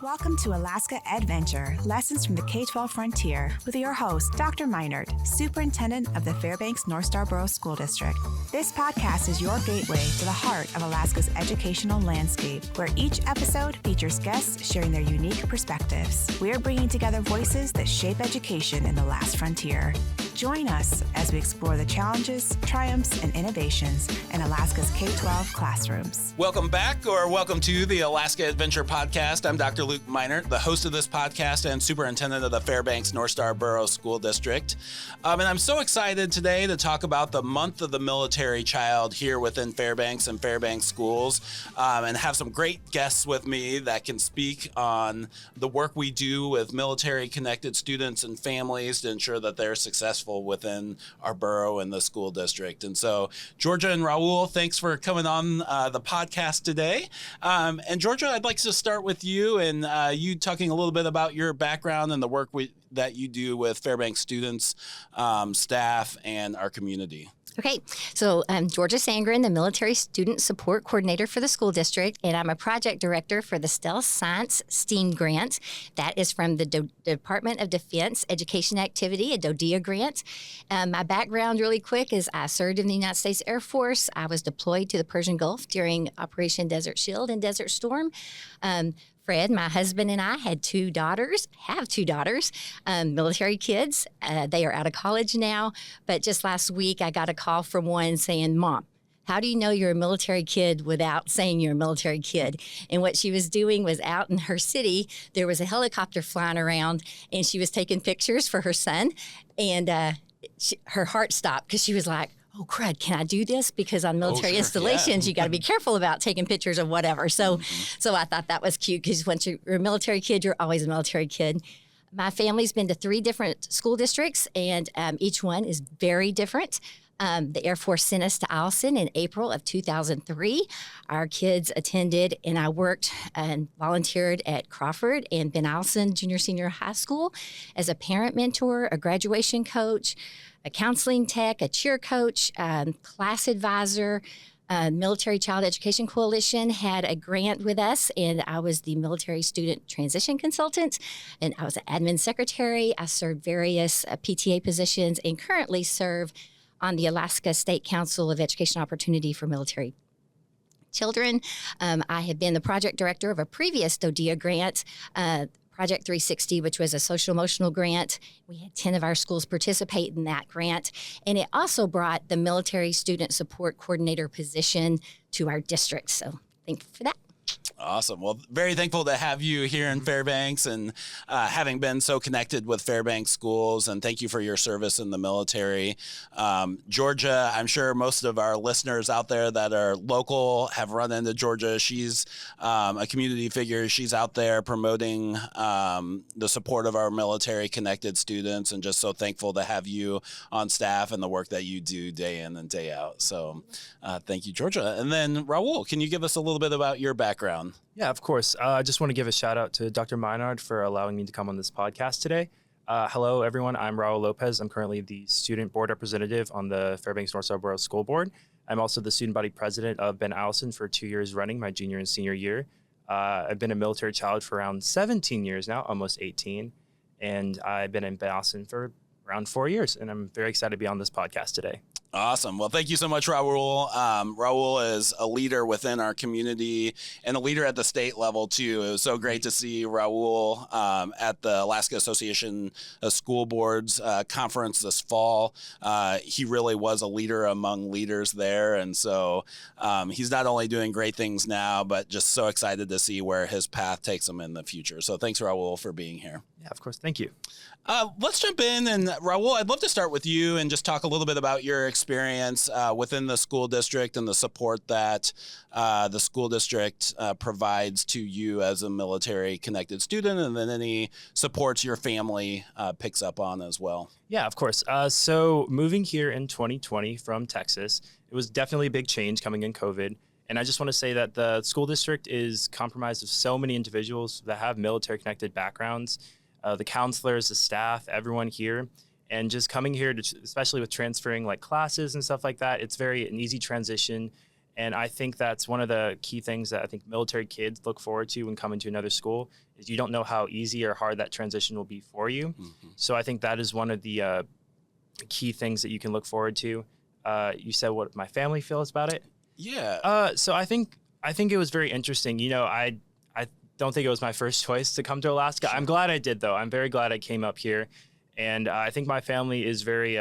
Welcome to Alaska EdVenture, Lessons from the K-12 Frontier, with your host, Dr. Meinert, Superintendent of the Fairbanks North Starborough School District. This podcast is your gateway to the heart of Alaska's educational landscape, where each episode features guests sharing their unique perspectives. We are bringing together voices that shape education in the last frontier. Join us as we explore the challenges, triumphs, and innovations in Alaska's K-12 classrooms. Welcome back, or welcome to the Alaska EdVenture podcast. I'm Dr. Luke Meinert, the host of this podcast and superintendent of the Fairbanks North Starborough School District. And I'm so excited today to talk about the month of the military child here within Fairbanks and Fairbanks schools, and have some great guests with me that can speak on the work we do with military-connected students and families to ensure that they're successful within our borough and the school district. And so, Georgia and Raul, thanks for coming on the podcast today. And Georgia, I'd like to start with you and you talking a little bit about your background and the work that you do with Fairbanks students, staff, and our community. Okay, so I'm Georgia Sandgren, the Military Student Support Coordinator for the school district, and I'm a project director for the Stealth Science STEAM grant. That is from the Department of Defense Education Activity, a DODEA grant. My background really quick is I served in the United States Air Force. I was deployed to the Persian Gulf during Operation Desert Shield and Desert Storm. Fred, my husband, and I have two daughters, military kids. They are out of college now, but just last week I got a call from one saying, "Mom, how do you know you're a military kid without saying you're a military kid?" And what she was doing was out in her city, there was a helicopter flying around, and she was taking pictures for her son, and her heart stopped because she was like, "Oh, crud, can I do this?" Because on military installations, you got to be careful about taking pictures of whatever. So I thought that was cute because once you're a military kid, you're always a military kid. My family's been to 3 different school districts, and each one is very different. The Air Force sent us to Eielson in April of 2003. Our kids attended, and I worked and volunteered at Crawford and Ben Eielson Junior Senior High School as a parent mentor, a graduation coach, a counseling tech, a cheer coach, class advisor. Military Child Education Coalition had a grant with us, and I was the military student transition consultant, and I was an admin secretary. I served various PTA positions and currently serve on the Alaska State Council of Education Opportunity for Military Children. I have been the project director of a previous DODEA grant, Project 360, which was a social emotional grant. We had 10 of our schools participate in that grant. And it also brought the military student support coordinator position to our district. So thank you for that. Awesome. Well, very thankful to have you here in Fairbanks and having been so connected with Fairbanks schools. And thank you for your service in the military. Georgia, I'm sure most of our listeners out there that are local have run into Georgia. She's a community figure. She's out there promoting the support of our military connected students, and just so thankful to have you on staff and the work that you do day in and day out. So thank you, Georgia. And then Raul, can you give us a little bit about your background? Yeah, of course. I just want to give a shout out to Dr. Meinert for allowing me to come on this podcast today. Hello, everyone. I'm Raul Lopez. I'm currently the student board representative on the Fairbanks North Starborough School Board. I'm also the student body president of Ben Eielson for 2 years running, my junior and senior year. I've been a military child for around 17 years now, almost 18. And I've been in Ben Eielson for around 4 years. And I'm very excited to be on this podcast today. Awesome. Well, thank you so much, Raul. Raul is a leader within our community and a leader at the state level, too. It was so great to see Raul at the Alaska Association of School Boards conference this fall. He really was a leader among leaders there. And so he's not only doing great things now, but just so excited to see where his path takes him in the future. So thanks, Raul, for being here. Yeah, of course. Thank you. Let's jump in. And Raul, I'd love to start with you and just talk a little bit about your experience within the school district and the support that the school district provides to you as a military connected student, and then any supports your family picks up on as well. Yeah, of course. So moving here in 2020 from Texas, it was definitely a big change coming in COVID. And I just want to say that the school district is comprised of so many individuals that have military connected backgrounds, the counselors, the staff, everyone here. And just coming here, especially with transferring like classes and stuff like that, it's an easy transition. And I think that's one of the key things that I think military kids look forward to when coming to another school is you don't know how easy or hard that transition will be for you. Mm-hmm. So I think that is one of the key things that you can look forward to. You said what my family feels about it. Yeah. So I think it was very interesting. You know, I don't think it was my first choice to come to Alaska. Sure. I'm glad I did, though. I'm very glad I came up here. And I think my family is very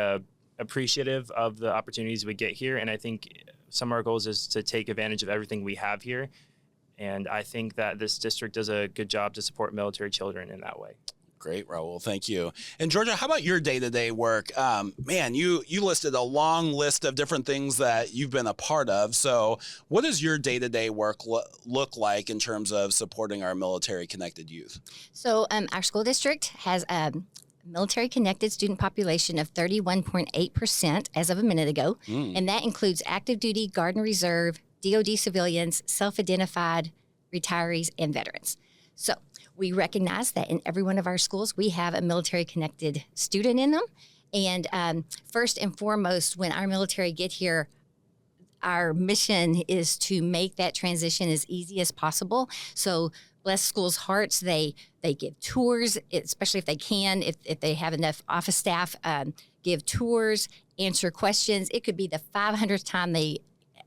appreciative of the opportunities we get here. And I think some of our goals is to take advantage of everything we have here. And I think that this district does a good job to support military children in that way. Great, Raul. Thank you. And Georgia, how about your day-to-day work? Man, you listed a long list of different things that you've been a part of. So what does your day-to-day work look like in terms of supporting our military-connected youth? So our school district has a military-connected student population of 31.8% as of a minute ago. And that includes active duty, Guard and Reserve, DOD civilians, self-identified retirees, and veterans. So we recognize that in every one of our schools, we have a military-connected student in them. And first and foremost, when our military get here, our mission is to make that transition as easy as possible. So bless schools' hearts, they give tours, especially if they can, if they have enough office staff, give tours, answer questions. It could be the 500th time they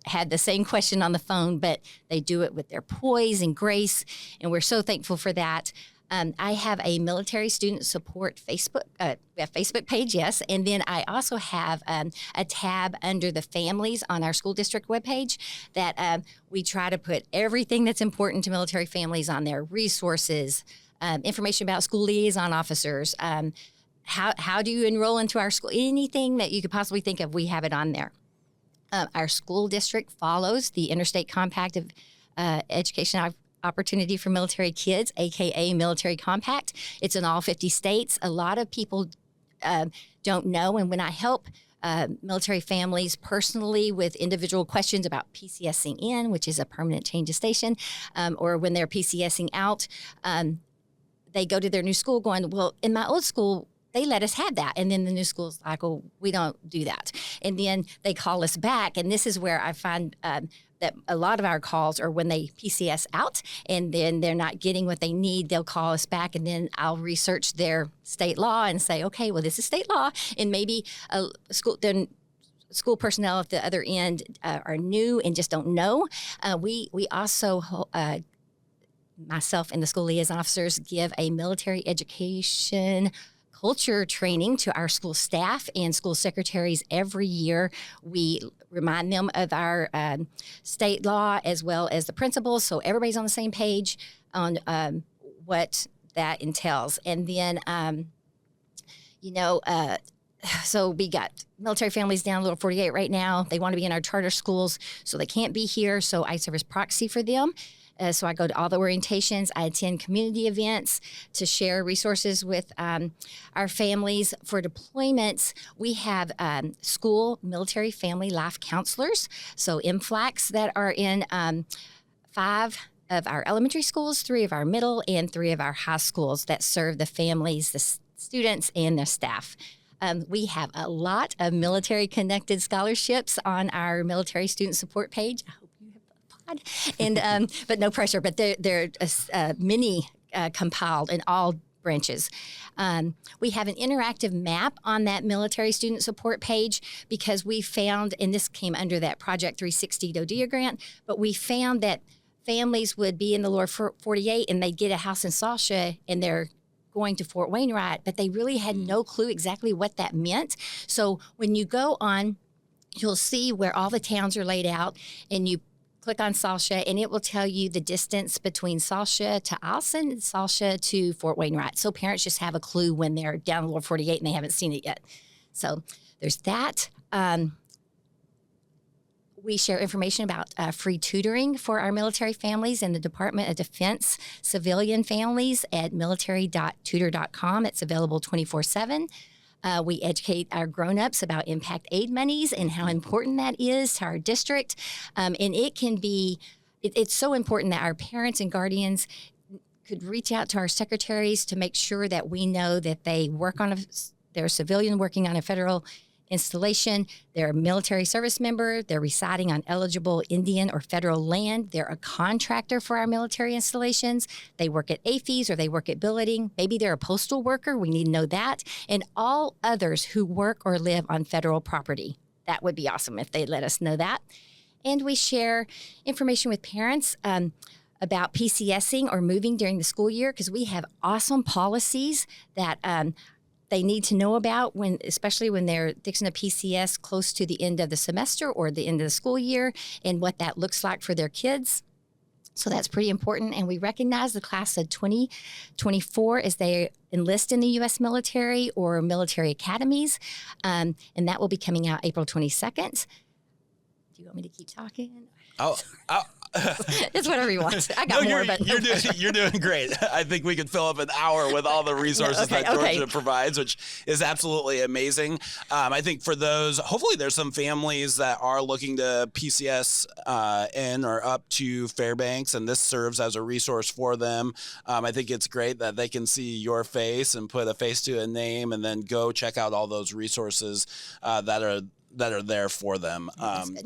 had the same question on the phone, but they do it with their poise and grace, and we're so thankful for that. I have a military student support Facebook page, yes, and then I also have a tab under the families on our school district webpage that we try to put everything that's important to military families on there: resources, information about school liaison officers, how do you enroll into our school, anything that you could possibly think of, we have it on there. Our school district follows the Interstate Compact of Education Opportunity for Military Kids, aka Military Compact. It's in all 50 states. A lot of people don't know, and when I help military families personally with individual questions about PCSing in, which is a permanent change of station, or when they're PCSing out, they go to their new school going, well, in my old school, they let us have that. And then the new school's like, oh, we don't do that. And then they call us back. And this is where I find that a lot of our calls are when they PCS out and then they're not getting what they need. They'll call us back, and then I'll research their state law and say, okay, well, this is state law. And maybe school personnel at the other end are new and just don't know. We also myself and the school liaison officers give a military education culture training to our school staff and school secretaries every year. We remind them of our state law as well as the principles, so everybody's on the same page on what that entails. And then, so we got military families down Little 48 right now. They want to be in our charter schools, so they can't be here, so I serve as proxy for them. So I go to all the orientations. I attend community events to share resources with our families. For deployments, we have school military family life counselors, so MFLACs that are in 5 of our elementary schools, 3 of our middle, and 3 of our high schools that serve the families, the students, and the staff. We have a lot of military-connected scholarships on our military student support page. I hope you have applied. And but no pressure. But they're many compiled in all branches. We have an interactive map on that military student support page because we found, and this came under that Project 360 DODIA grant, but we found that families would be in the lower 48 and they'd get a house in Sasha and they're going to Fort Wainwright, but they really had no clue exactly what that meant. So when you go on, you'll see where all the towns are laid out, and you click on Sasha, and it will tell you the distance between Sasha to Eielson and Sasha to Fort Wainwright. So parents just have a clue when they're down the lower 48 and they haven't seen it yet. So there's that. We share information about free tutoring for our military families in the Department of Defense civilian families at military.tutor.com. It's available 24/7. We educate our grown-ups about impact aid monies and how important that is to our district. And it can be, it's so important that our parents and guardians could reach out to our secretaries to make sure that we know that they work on they're a civilian working on a federal installation. They're a military service member. They're residing on eligible Indian or federal land. They're a contractor for our military installations. They work at AFES or they work at billeting. Maybe they're a postal worker. We need to know that. And all others who work or live on federal property. That would be awesome if they let us know that. And we share information with parents about PCSing or moving during the school year, because we have awesome policies that they need to know about, especially when they're fixing a PCS close to the end of the semester or the end of the school year, and what that looks like for their kids. So that's pretty important. And we recognize the class of 2024 as they enlist in the U.S. military or military academies. And that will be coming out April 22nd. Do you want me to keep talking? It's whatever you want. I got more, but you're doing great. I think we could fill up an hour with all the resources that Georgia provides, which is absolutely amazing. I think for those, hopefully there's some families that are looking to PCS in or up to Fairbanks, and this serves as a resource for them. I think it's great that they can see your face and put a face to a name, and then go check out all those resources that are there for them.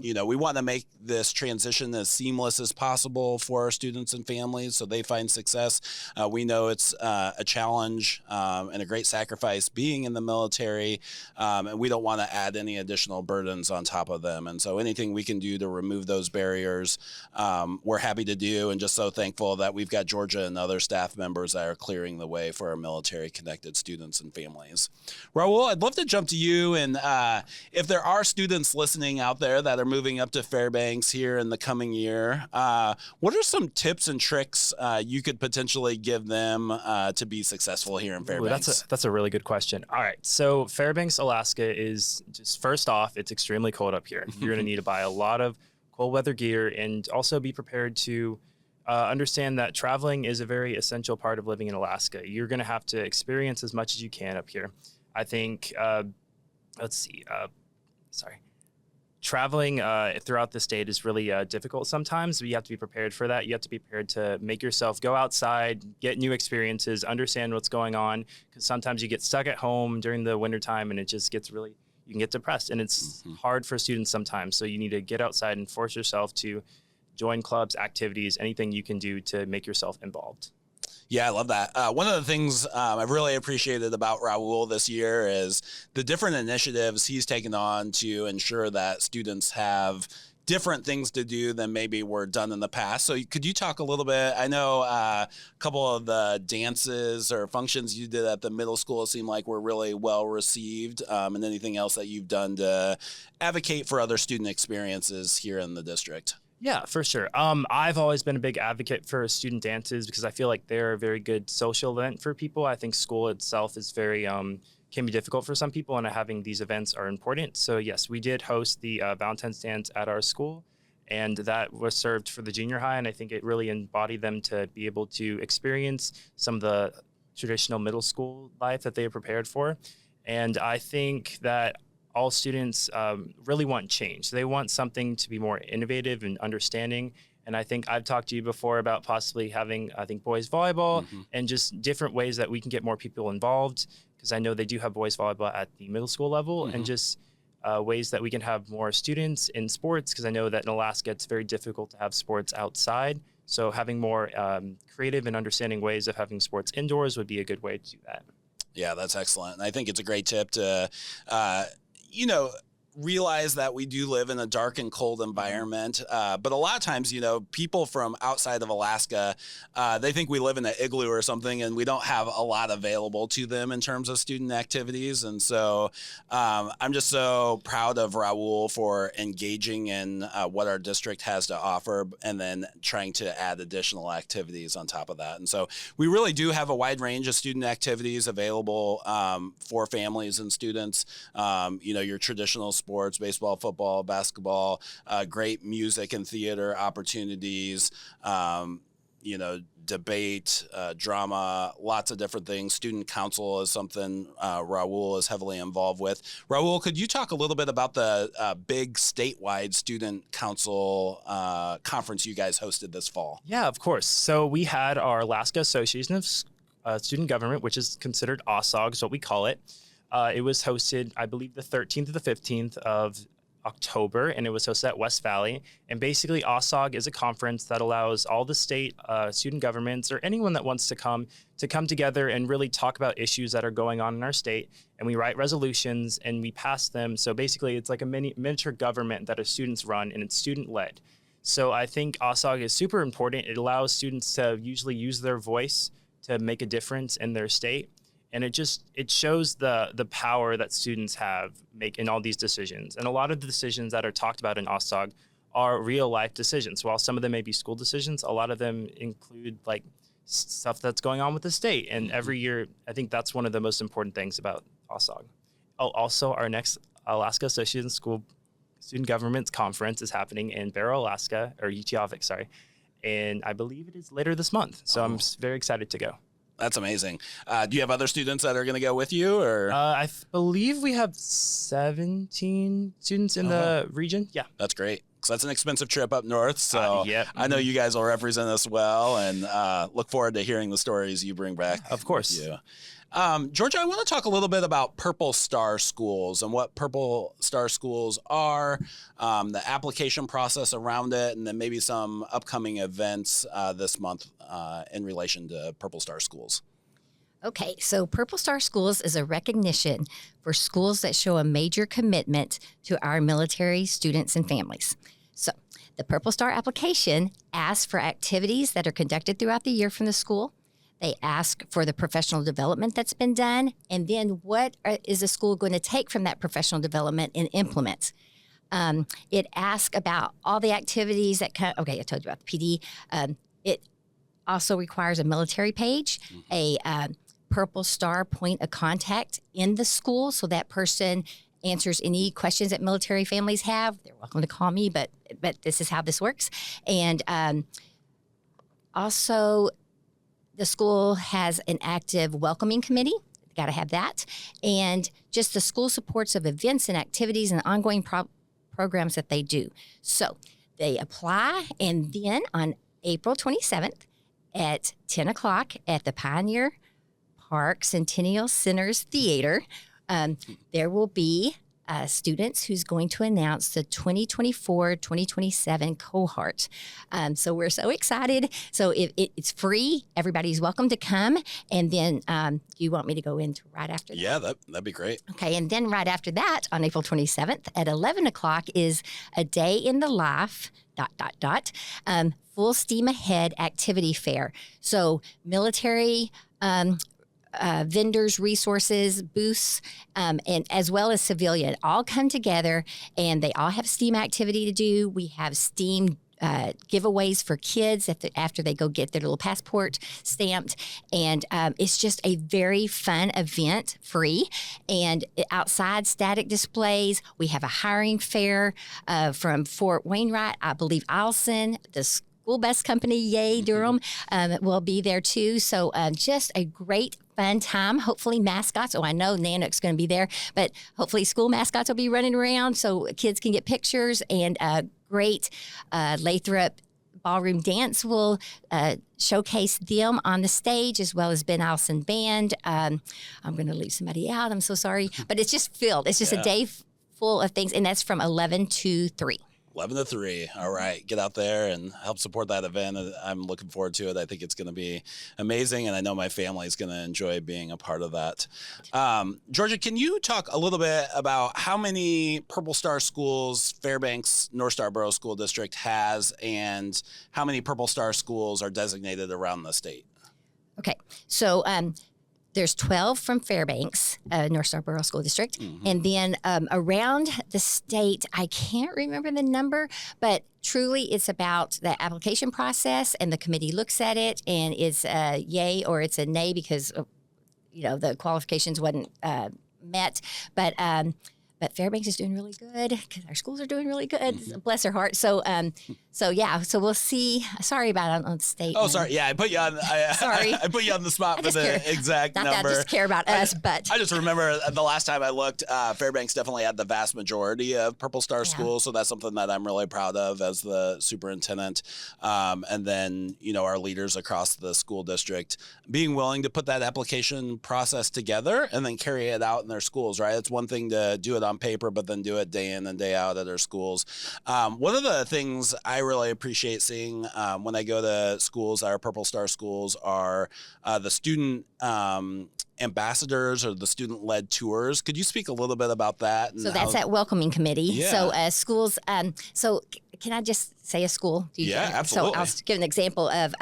We want to make this transition as seamless as possible for our students and families so they find success. We know it's a challenge and a great sacrifice being in the military, and we don't want to add any additional burdens on top of them. And so anything we can do to remove those barriers, we're happy to do, and just so thankful that we've got Georgia and other staff members that are clearing the way for our military-connected students and families. Raul, I'd love to jump to you, and if there are students listening out there that are moving up to Fairbanks here in the coming year, what are some tips and tricks you could potentially give them to be successful here in Fairbanks? Ooh, that's a really good question. All right, so Fairbanks, Alaska is just, first off, it's extremely cold up here. You're going to need to buy a lot of cold weather gear, and also be prepared to understand that traveling is a very essential part of living in Alaska. You're going to have to experience as much as you can up here. I think, traveling throughout the state is really difficult sometimes. You have to be prepared for that. You have to be prepared to make yourself go outside, get new experiences, understand what's going on, because sometimes you get stuck at home during the wintertime and it just gets you can get depressed, and it's hard for students sometimes. So you need to get outside and force yourself to join clubs, activities, anything you can do to make yourself involved. Yeah, I love that. One of the things I've really appreciated about Raul this year is the different initiatives he's taken on to ensure that students have different things to do than maybe were done in the past. So could you talk a little bit? I know a couple of the dances or functions you did at the middle school seem like were really well received, and anything else that you've done to advocate for other student experiences here in the district? Yeah, for sure. I've always been a big advocate for student dances because I feel like they're a very good social event for people. I think school itself is very can be difficult for some people, and having these events are important. So yes, we did host the Valentine's dance at our school, and that was served for the junior high, and I think it really embodied them to be able to experience some of the traditional middle school life that they are prepared for. And I think that all students really want change. They want something to be more innovative and understanding. And I think I've talked to you before about possibly having, boys volleyball and just different ways that we can get more people involved, because I know they do have boys volleyball at the middle school level, and just ways that we can have more students in sports, because I know that in Alaska it's very difficult to have sports outside. So having more creative and understanding ways of having sports indoors would be a good way to do that. Yeah, that's excellent. And I think it's a great tip to realize that we do live in a dark and cold environment. But a lot of times, people from outside of Alaska, they think we live in an igloo or something, and we don't have a lot available to them in terms of student activities. And so I'm just so proud of Raul for engaging in what our district has to offer, and then trying to add additional activities on top of that. And so we really do have a wide range of student activities available for families and students. Your traditional sports, baseball, football, basketball, great music and theater opportunities, debate, drama, lots of different things. Student council is something Raul is heavily involved with. Raul, could you talk a little bit about the big statewide student council conference you guys hosted this fall? Yeah, of course. So we had our Alaska Association of Student Government, which is considered ASOG, is what we call it. It was hosted, I believe, the 13th to the 15th of October, and it was hosted at West Valley. And basically, OSOG is a conference that allows all the state student governments or anyone that wants to come together and really talk about issues that are going on in our state. And we write resolutions and we pass them. So basically, it's like a miniature government that our students run, and it's student-led. So I think OSOG is super important. It allows students to usually use their voice to make a difference in their state. And it shows the power that students have in all these decisions. And a lot of the decisions that are talked about in OSOG are real life decisions. While some of them may be school decisions, a lot of them include like stuff that's going on with the state. And every year, I think that's one of the most important things about OSOG. Oh, also, our next Alaska Association School Student Governments Conference is happening in Barrow, Alaska, or Utqiagvik, sorry. And I believe it is later this month. So I'm very excited to go. That's amazing. Do you have other students that are going to go with you, or? I believe we have 17 students in the region. Yeah. That's great. So that's an expensive trip up north. So I know you guys will represent us well, and look forward to hearing the stories you bring back. Of course. With you. Georgia, I want to talk a little bit about Purple Star Schools and what Purple Star Schools are, the application process around it, and then maybe some upcoming events this month in relation to Purple Star Schools. Okay, so Purple Star Schools is a recognition for schools that show a major commitment to our military students and families. So the Purple Star application asks for activities that are conducted throughout the year from the school. They ask for the professional development that's been done, and then what is the school going to take from that professional development and implement. It asks about all the activities that I told you about the PD. It also requires a military page, a Purple Star point of contact in the school, so that person answers any questions that military families have. They're welcome to call me, but this is how this works. And also, the school has an active welcoming committee. Got to have that. And just the school supports of events and activities and ongoing programs that they do. So they apply, and then on April 27th at 10 o'clock at the Pioneer Park Centennial Center's Theater, there will be students who's going to announce the 2024-2027 cohort. So we're so excited. So it's free. Everybody's welcome to come. And then you want me to go into right after that? Yeah, that'd be great. Okay, and then right after that, on April 27th at 11 o'clock is a day in the life, ... full steam ahead activity fair. So military vendors, resources, booths, and as well as civilian all come together, and they all have STEAM activity to do. We have STEAM giveaways for kids after they go get their little passport stamped. And it's just a very fun event, free. And outside static displays, we have a hiring fair from Fort Wainwright, I believe Eielson, the school bus company, yay, Durham, will be there too. So just a great fun time. Hopefully mascots. Oh, I know Nanook's going to be there, but hopefully school mascots will be running around so kids can get pictures, and great Lathrop Ballroom Dance will showcase them on the stage, as well as Ben Eielson Band. I'm going to leave somebody out. I'm so sorry, but it's just filled. It's just a day full of things, and that's from 11 to 3. 11 to 3. All right. Get out there and help support that event. I'm looking forward to it. I think it's going to be amazing, and I know my family is going to enjoy being a part of that. Georgia, can you talk a little bit about how many Purple Star schools Fairbanks North Star Borough School District has, and how many Purple Star schools are designated around the state? Okay. So there's 12 from Fairbanks, North Star Borough School District. Mm-hmm. And then around the state, I can't remember the number, but truly it's about the application process, and the committee looks at it, and it's a yay or it's a nay because, the qualifications wasn't met. But Fairbanks is doing really good because our schools are doing really good. Mm-hmm. Bless their heart. So So we'll see. Sorry about it on state. Oh, sorry. Yeah, I put you on. Sorry. I put you on the spot for the exact not number. Not that I just care about us, but I just remember the last time I looked, Fairbanks definitely had the vast majority of Purple Star schools. So that's something that I'm really proud of as the superintendent. And then, our leaders across the school district being willing to put that application process together and then carry it out in their schools, right? It's one thing to do it on paper, but then do it day in and day out at their schools. One of the things I really appreciate seeing when I go to schools, our Purple Star schools, are the student ambassadors or the student-led tours. Could you speak a little bit about that? So that's that welcoming committee. Yeah. So schools, so can I just say a school? Yeah, absolutely. So I'll give an example of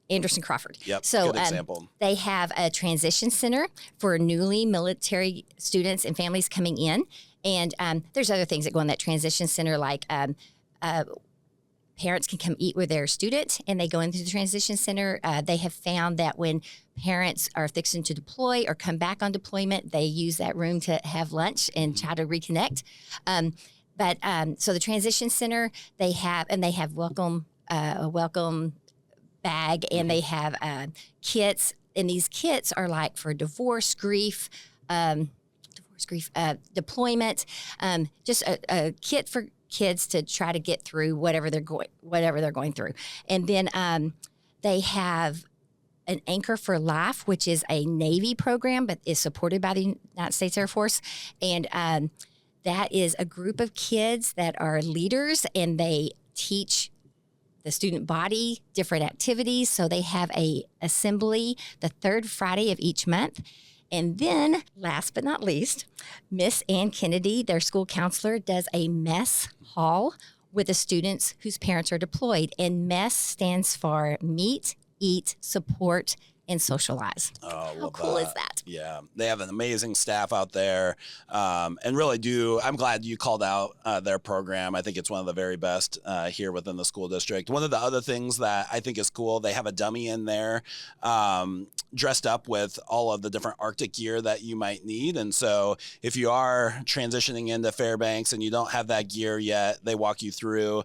Anderson Crawford. Yep, so good example. They have a transition center for newly military students and families coming in. And there's other things that go in that transition center, like parents can come eat with their student, and they go into the transition center. They have found that when parents are fixing to deploy or come back on deployment, they use that room to have lunch and try to reconnect. So the transition center, they have a welcome bag, and they have kits, and these kits are like for divorce, grief, deployment, just a kit for kids to try to get through whatever they're going through. And then they have an Anchor for Life, which is a Navy program, but is supported by the United States Air Force. And that is a group of kids that are leaders, and they teach the student body different activities. So they have a assembly the third Friday of each month. And then, last but not least, Miss Ann Kennedy, their school counselor, does a mess hall with the students whose parents are deployed. And MESS stands for Meet, Eat, Support, and Socialize. Oh, how cool is that? Yeah, they have an amazing staff out there, and really I'm glad you called out their program. I think it's one of the very best here within the school district. One of the other things that I think is cool, they have a dummy in there dressed up with all of the different Arctic gear that you might need. And so if you are transitioning into Fairbanks and you don't have that gear yet, they walk you through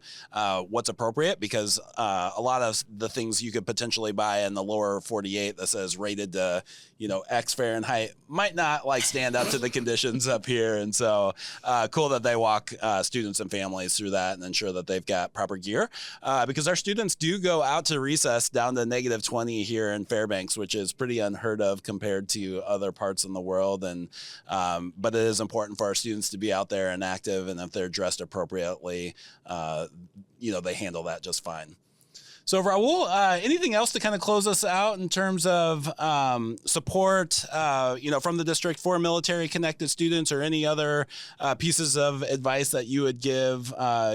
what's appropriate, because a lot of the things you could potentially buy in the lower 48 that says rated to, X Fahrenheit might not stand up to the conditions up here. And so cool that they walk students and families through that and ensure that they've got proper gear, because our students do go out to recess down to -20 here in Fairbanks, which is pretty unheard of compared to other parts in the world. And but it is important for our students to be out there and active, and if they're dressed appropriately, they handle that just fine. So, Raul, anything else to kind of close us out in terms of support, from the district for military-connected students, or any other pieces of advice that you would give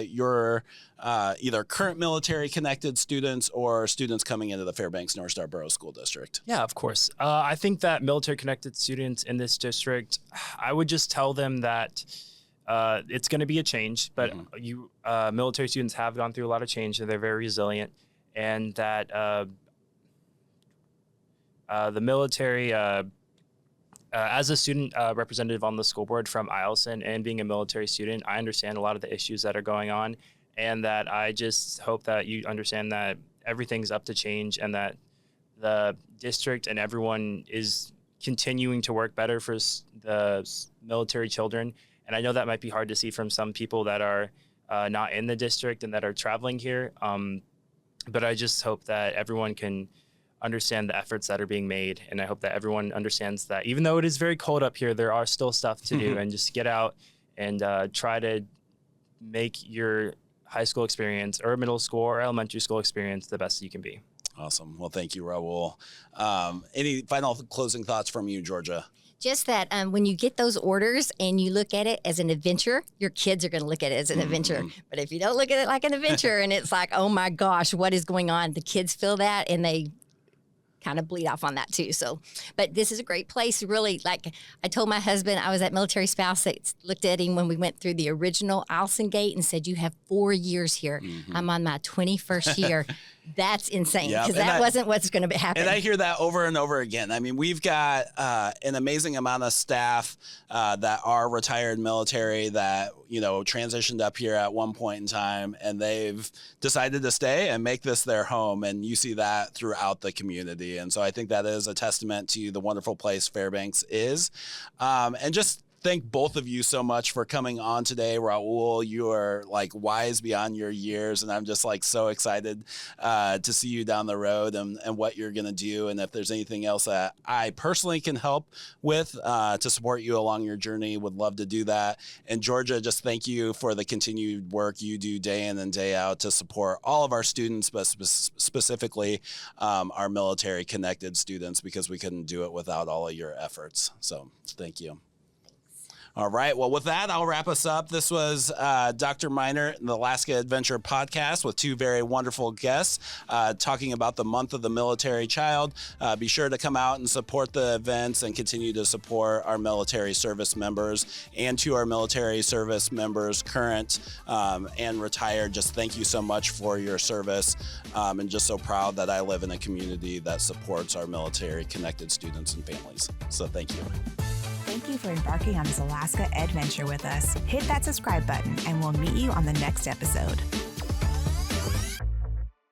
your either current military-connected students or students coming into the Fairbanks North Star Borough School District? Yeah, of course. I think that military-connected students in this district, I would just tell them that it's going to be a change, but military students have gone through a lot of change, and they're very resilient. And that the military, as a student representative on the school board from Eielson, and being a military student, I understand a lot of the issues that are going on, and that I just hope that you understand that everything's up to change, and that the district and everyone is continuing to work better for the military children. And I know that might be hard to see from some people that are not in the district and that are traveling here. But I just hope that everyone can understand the efforts that are being made. And I hope that everyone understands that even though it is very cold up here, there are still stuff to do, and just get out and try to make your high school experience or middle school or elementary school experience the best you can be. Awesome. Well, thank you, Raul. Any final closing thoughts from you, Georgia? Just that when you get those orders and you look at it as an adventure, your kids are going to look at it as an adventure. But if you don't look at it like an adventure and it's like, oh my gosh, what is going on? The kids feel that, and they kind of bleed off on that too. So, but this is a great place, really. Like I told my husband, I was that military spouse that looked at him when we went through the original Eielson gate and said, you have 4 years here. I'm on my 21st year. That's insane Yep. because that wasn't what's going to happen. And I hear that over and over again. I mean, we've got an amazing amount of staff that are retired military that, transitioned up here at one point in time, and they've decided to stay and make this their home. And you see that throughout the community. And so I think that is a testament to the wonderful place Fairbanks is. And just thank both of you so much for coming on today. Raul, you are like wise beyond your years, and I'm just like so excited to see you down the road and what you're going to do. And if there's anything else that I personally can help with to support you along your journey, would love to do that. And Georgia, just thank you for the continued work you do day in and day out to support all of our students, but specifically our military connected students, because we couldn't do it without all of your efforts. So thank you. All right. Well, with that, I'll wrap us up. This was Dr. Meinert and the Alaska EdVenture podcast with two very wonderful guests talking about the month of the military child. Be sure to come out and support the events and continue to support our military service members. And to our military service members, current and retired, just thank you so much for your service. And just so proud that I live in a community that supports our military connected students and families. So thank you. Thank you for embarking on this Alaska EdVenture with us. Hit that subscribe button and we'll meet you on the next episode.